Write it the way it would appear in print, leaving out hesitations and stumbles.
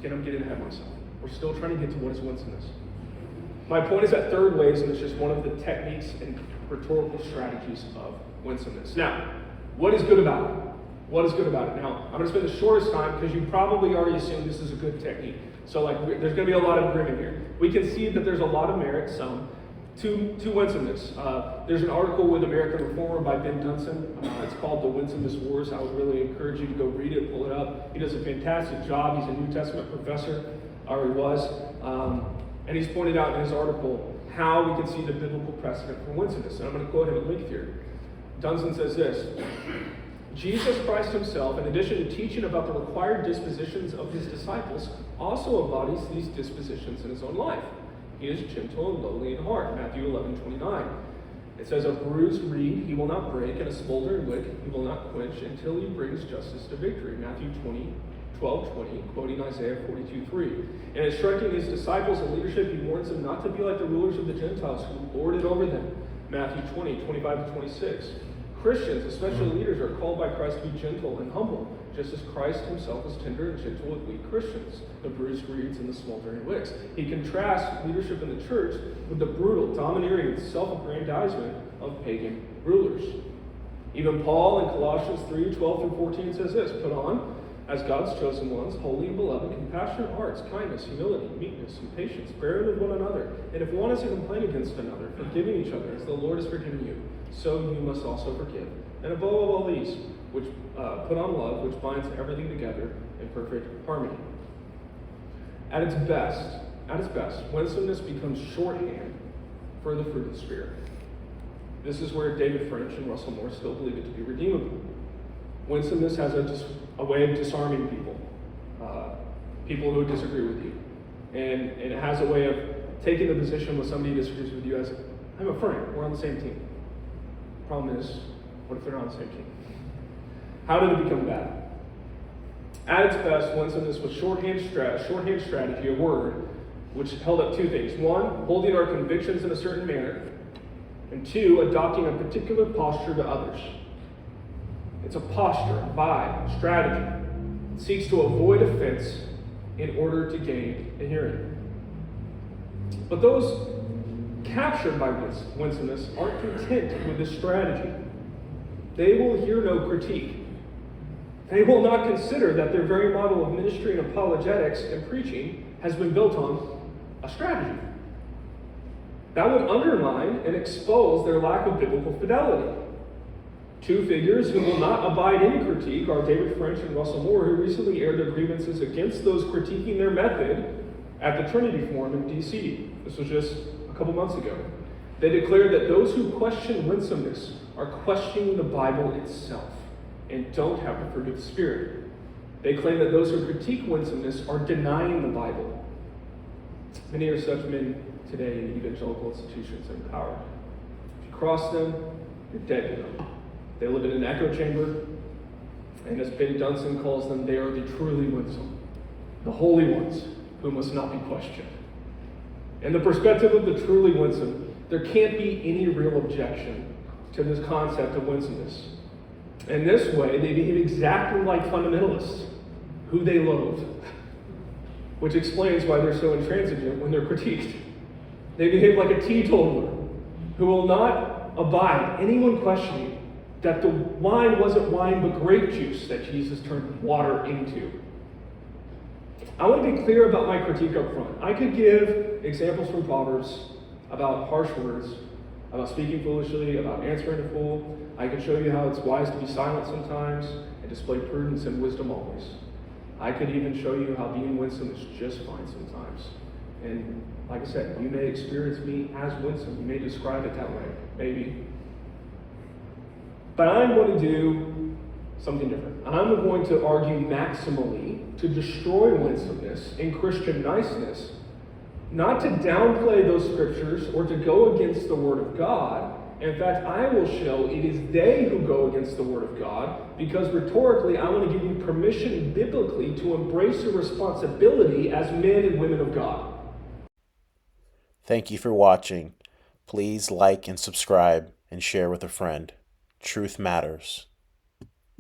and I'm getting ahead of myself. We're still trying to get to what is winsomeness. My point is that third ways, and it's just one of the techniques and rhetorical strategies of winsomeness. Now, what is good about it? What is good about it? Now, I'm going to spend the shortest time because you probably already assume this is a good technique. So there's going to be a lot of agreement here. We can see that there's a lot of merit, some, to winsomeness. There's an article with American Reformer by Ben Dunson. It's called The Winsomest Wars. I would really encourage you to go read it, pull it up. He does a fantastic job. He's a New Testament professor, or he was. And he's pointed out in his article how we can see the biblical precedent for winsomeness. And I'm going to quote him at length here. Dunson says this: Jesus Christ himself, in addition to teaching about the required dispositions of his disciples, also embodies these dispositions in his own life. He is gentle and lowly in heart, Matthew 11:29. It says, a bruised reed he will not break, and a smoldering wick he will not quench until he brings justice to victory, Matthew 12:20, quoting Isaiah 42:3. And instructing his disciples in leadership, he warns them not to be like the rulers of the Gentiles who lord it over them, Matthew 20:25-26. Christians, especially leaders, are called by Christ to be gentle and humble, just as Christ himself was tender and gentle with weak Christians, the bruised reeds and the smoldering wicks. He contrasts leadership in the church with the brutal, domineering, and self-aggrandizement of pagan rulers. Even Paul in Colossians 3:12-14 says this: put on, as God's chosen ones, holy and beloved, compassionate hearts, kindness, humility, meekness, and patience, bearing with one another. And if one has a complaint against another, forgiving each other, as the Lord has forgiven you, so you must also forgive. And above all these, which put on love, which binds everything together in perfect harmony. At its best, winsomeness becomes shorthand for the fruit of the Spirit. This is where David French and Russell Moore still believe it to be redeemable. Winsomeness has a way of disarming people, people who disagree with you. And it has a way of taking the position when somebody disagrees with you as, I'm a friend, we're on the same team. Problem is, what if they're not on the same team? How did it become bad? At its best, winsomeness was shorthand strategy, a word, which held up two things. One, holding our convictions in a certain manner, and two, adopting a particular posture to others. It's a posture, a vibe, a strategy. It seeks to avoid offense in order to gain a hearing. But those captured by winsomeness aren't content with this strategy. They will hear no critique. They will not consider that their very model of ministry and apologetics and preaching has been built on a strategy. That would undermine and expose their lack of biblical fidelity. Two figures who will not abide any critique are David French and Russell Moore, who recently aired their grievances against those critiquing their method at the Trinity Forum in D.C. This was just a couple months ago. They declared that those who question winsomeness are questioning the Bible itself and don't have the fruit of the Spirit. They claim that those who critique winsomeness are denying the Bible. Many are such men today in evangelical institutions and power. If you cross them, you're dead to them. They live in an echo chamber, and as Ben Dunson calls them, they are the truly winsome, the holy ones who must not be questioned. In the perspective of the truly winsome, there can't be any real objection to this concept of winsomeness. In this way, they behave exactly like fundamentalists, who they loathe, which explains why they're so intransigent when they're critiqued. They behave like a teetotaler who will not abide anyone questioning that the wine wasn't wine but grape juice that Jesus turned water into. I want to be clear about my critique up front. I could give examples from Proverbs about harsh words, about speaking foolishly, about answering a fool. I could show you how it's wise to be silent sometimes and display prudence and wisdom always. I could even show you how being winsome is just fine sometimes. And like I said, you may experience me as winsome. You may describe it that way, maybe. But I'm going to do something different. I'm going to argue maximally to destroy winsomeness and Christian niceness, not to downplay those scriptures or to go against the Word of God. In fact, I will show it is they who go against the Word of God, because rhetorically, I want to give you permission biblically to embrace your responsibility as men and women of God. Thank you for watching. Please like and subscribe and share with a friend. Truth matters.